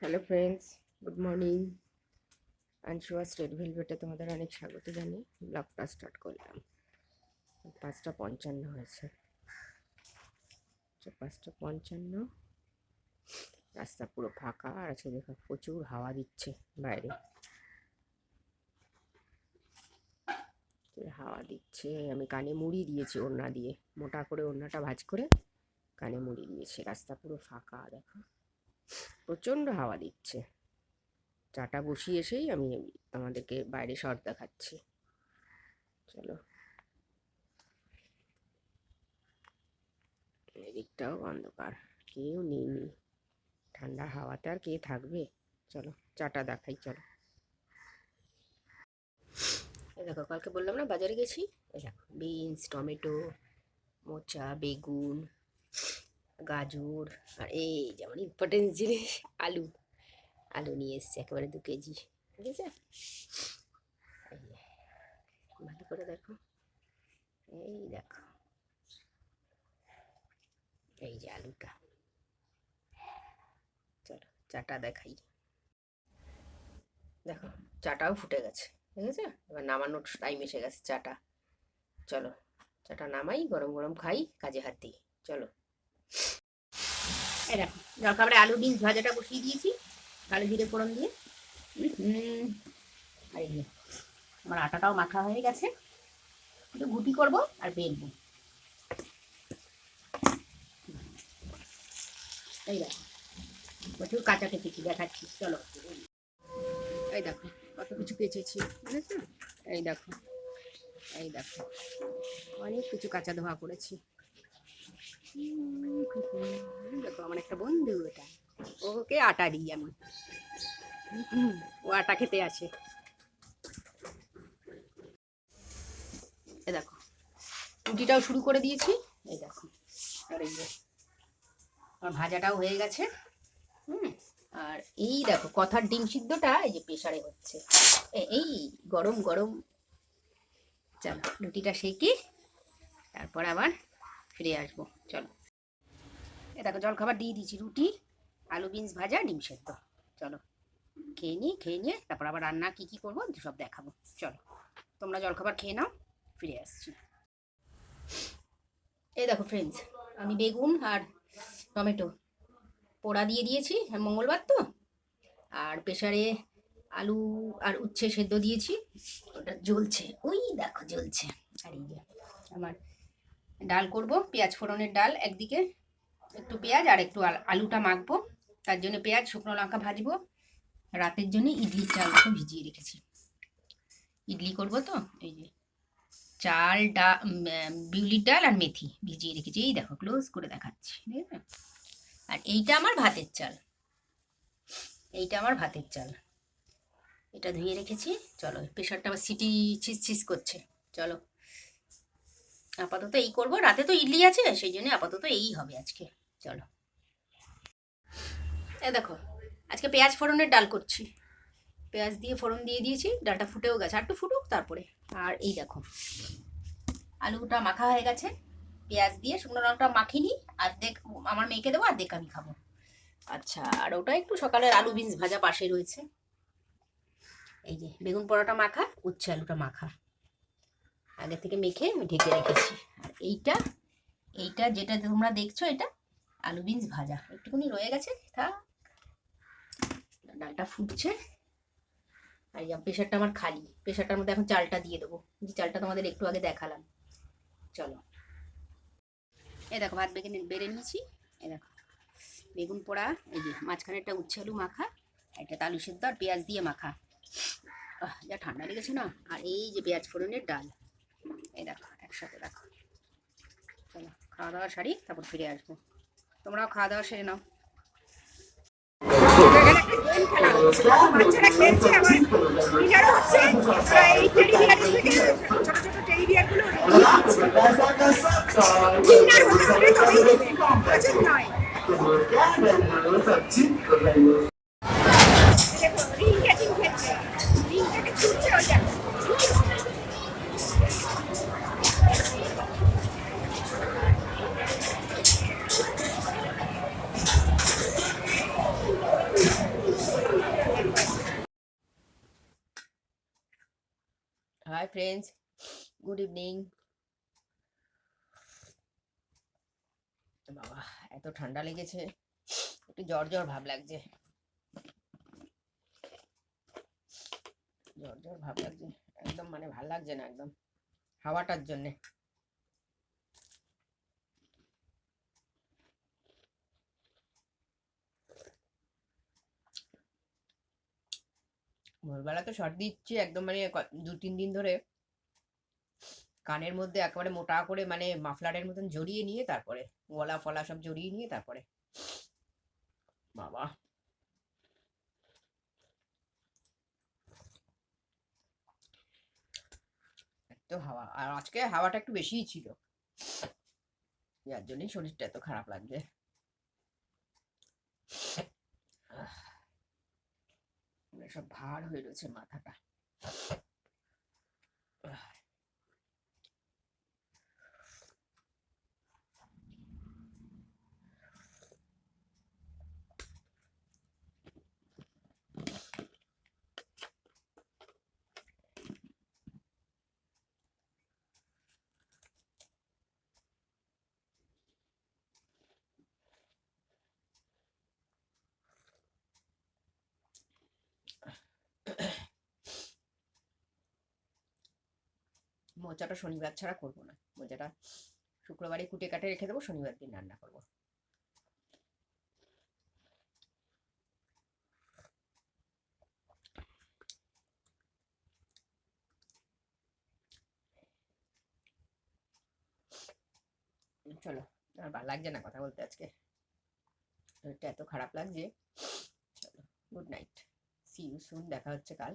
Hello friends, good morning. আনশুয়া state ভেলভেটে তোমাদের অনেক স্বাগত জানিয়ে ব্লগটা স্টার্ট করলাম। 5:55 হয়েছে। 5:55, রাস্তা পুরো ফাঁকা। আর আছে দেখো, প্রচুর হাওয়া দিচ্ছে বাইরে, হাওয়া দিচ্ছে। আমি কানে মুড়ি দিয়েছি ওড়না দিয়ে, মোটা করে ওড়নাটা ভাঁজ করে কানে মুড়ি দিয়েছি। রাস্তা পুরো ফাঁকা, দেখো প্রচণ্ড হাওয়া দিচ্ছে। চাটা বসিয়ে এসেই আমি আমাদেরকে বাইরে শর্ট দেখাচ্ছি। চলো, এদিকটাও অন্ধকার, কেউ নেই। ঠান্ডা হাওয়াতে আর কে থাকবে। চলো চাটা দেখাই। চলো, এই দেখো, কালকে বললাম না বাজারে গেছি। এই দেখো, বিনস, টমেটো, মোচা, বেগুন, গাজর, আর এই যেমন ইম্পর্টেন্ট জিনিস আলু। আলু নিয়ে এসছে একেবারে 2 কেজি, ঠিক আছে। ভালো করে দেখো, এই দেখো, এই যে আলুটা। চলো চাটা দেখাই। দেখো, চাটাও ফুটে গেছে, ঠিক আছে। এবার নামানোর টাইম এসে গেছে চাটা। চলো চাটা নামাই, গরম গরম খাই, কাজে হাত দিই। চলো, এই দেখো, জলখাবারে আলু বিনস ভাজাটা বসিয়ে দিয়েছি কালো জিরে ফোড়ন দিয়ে। আর এই যে আমার আটাটাও মাখা হয়ে গেছে, একটু গুটি করবো আর বেলবো। এই দেখো, প্রচুর কাঁচা কেটেছি, দেখাচ্ছি। চলো, এই দেখো কত কিছু কেচেছি, বুঝেছো। এই দেখো, এই দেখো, অনেক কিছু কাঁচা ধোয়া করেছি। দেখো, আমার একটা বন্ধু, এটা ওকে আটা দিই আমি। ও আটা খেতে আসে। এই দেখো, রুটিটাও শুরু করে দিয়েছি। এই দেখো, আর এই যে আমার ভাজাটাও হয়ে গেছে। আর এই দেখো, কথার ডিম সিদ্ধটা এই যে প্রেসারে হচ্ছে, এই গরম গরম। চলো রুটিটা সেকি, তারপর আবার ফিরে আসবো। চলো, এ দেখো, জলখাবার দিয়ে দিয়েছি, রুটি, আলু বিনস ভাজা, ডিম সেদ্ধ। চলো খেয়ে নিয়ে তারপর আবার রান্না কি করবো সব দেখাবো। চলো, তোমরা জলখাবার খেয়ে নাও, ফিরে আসছি। এই দেখো ফ্রেন্ডস, আমি বেগুন আর টমেটো পোড়া দিয়ে দিয়েছি, মঙ্গলবার তো। আর প্রেসারে আলু আর উচ্ছে সেদ্ধ দিয়েছি, ওটা জ্বলছে, ওই দেখো জ্বলছে। আর এই যে আমার ডাল করব, পেঁয়াজ ফোড়নের ডাল। একদিকে একটু পেঁয়াজ আর একটু আলুটা মাখবো, তার জন্য পেঁয়াজ শুকনো লঙ্কা ভাজবো। রাতের জন্য ইডলির চালটা ভিজিয়ে রেখেছি, ইডলি করব তো। এই যে চাল, বিউলির ডাল আর মেথি ভিজিয়ে রেখেছি। এই দেখো, ক্লোজ করে দেখাচ্ছি, ঠিক আছে। আর এইটা আমার ভাতের চাল, এইটা আমার ভাতের চাল, এটা ধুয়ে রেখেছি। চলো, প্রেশারটা আবার সিটি ছিস করছে। চলো, আপাতত এই করব, রাতে তো ইডলি আছে, সেই জন্য আপাতত এই হবে আজকে। চলো, এ দেখো, আজকে পেঁয়াজ ফোড়নের ডাল করছি। পেঁয়াজ দিয়ে ফোড়ন দিয়ে দিয়েছি, ডালটা ফুটেও গেছে, আর একটু ফুটুক তারপরে। আর এই দেখো, আলুটা মাখা হয়ে গেছে, পেঁয়াজ দিয়ে শুকনো লঙ্কা মাখিনি, অর্ধেক আমার মেয়েকে দেবো, অর্ধেক আমি খাবো। আচ্ছা, আর ওটা একটু সকালের আলু বিনস ভাজা পাশে রয়েছে। এই যে বেগুন পোড়াটা মাখা, উচ্ছে আলুটা মাখা আগে থেকে মেখে আমি ঢেকে রেখেছি। আর এইটা এইটা যেটা তোমরা দেখছো, এটা আলু বিনস ভাজা, একটুখানি রয়ে গেছে, থাক। ডালটা ফুটছে, আর এই প্রেশারটা আমার খালি। প্রেশারটার মধ্যে এখন চালটা দিয়ে দেবো, যে চালটা তোমাদের একটু আগে দেখালাম। চলো, এই দেখো, ভাত বেড়ে নিয়েছি। এই দেখো, বেগুন পোড়া, এই যে মাঝখানে একটা উচ্ছে আলু মাখা, একটা আলু সেদ্ধ আর পেঁয়াজ দিয়ে মাখা। যা ঠান্ডা লেগেছে না। আর এই যে পেঁয়াজ ফোড়নের ডাল, এই দেখো একসাথে। দেখো, চলো খাওয়া দাওয়া সারি, তারপর ফিরে আসবো। তোমরাও খাওয়া দাওয়া সেরে নাও। বাচ্চারা খেলছে, আবার ডিনারও হচ্ছে। এই টেডি বিয়ার থেকে ছোট ছোট টেডি বিয়ারগুলো ডিনার হতে হলে তবেই দেবে, আজব নয়। দেখো, রিং ক্যাচিং খেলছে, রিংটাকে ছুটছে ওটা। Hi friends, good evening. বাবা, এত ঠান্ডা লেগেছে, একটু জ্বর জ্বর ভাব লাগছে, জ্বর জ্বর ভাব লাগছে, একদম মানে ভাল লাগছে না একদম হাওয়াটার জন্যে। ভোরবেলা তো সর্দি দিচ্ছে একদম, মানে 2-3 দিন ধরে কানের মধ্যে একেবারে মোটা করে মানে মাফলারের মতন জড়িয়ে নিয়ে তারপরে গলা ফলা সব জড়িয়ে নিয়ে তারপরে বাবা। এত হাওয়া, আর আজকে হাওয়াটা একটু বেশিই ছিল, যার জন্যই শরীরটা এত খারাপ লাগছে। সব ভার হয়ে রয়েছে মাথাটা। মোচাটা শনিবার ছাড়া করবো না, মোচাটা শুক্রবারে কুটে কাটে রেখে দেবো, শনিবার দিন রান্না করবো। চলো, আর ভালো লাগছে না কথা বলতে আজকে, শরীরটা এত খারাপ লাগছে। চলো, good night, see you soon, দেখা হচ্ছে কাল।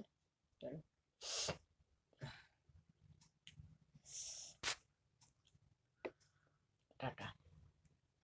চলো।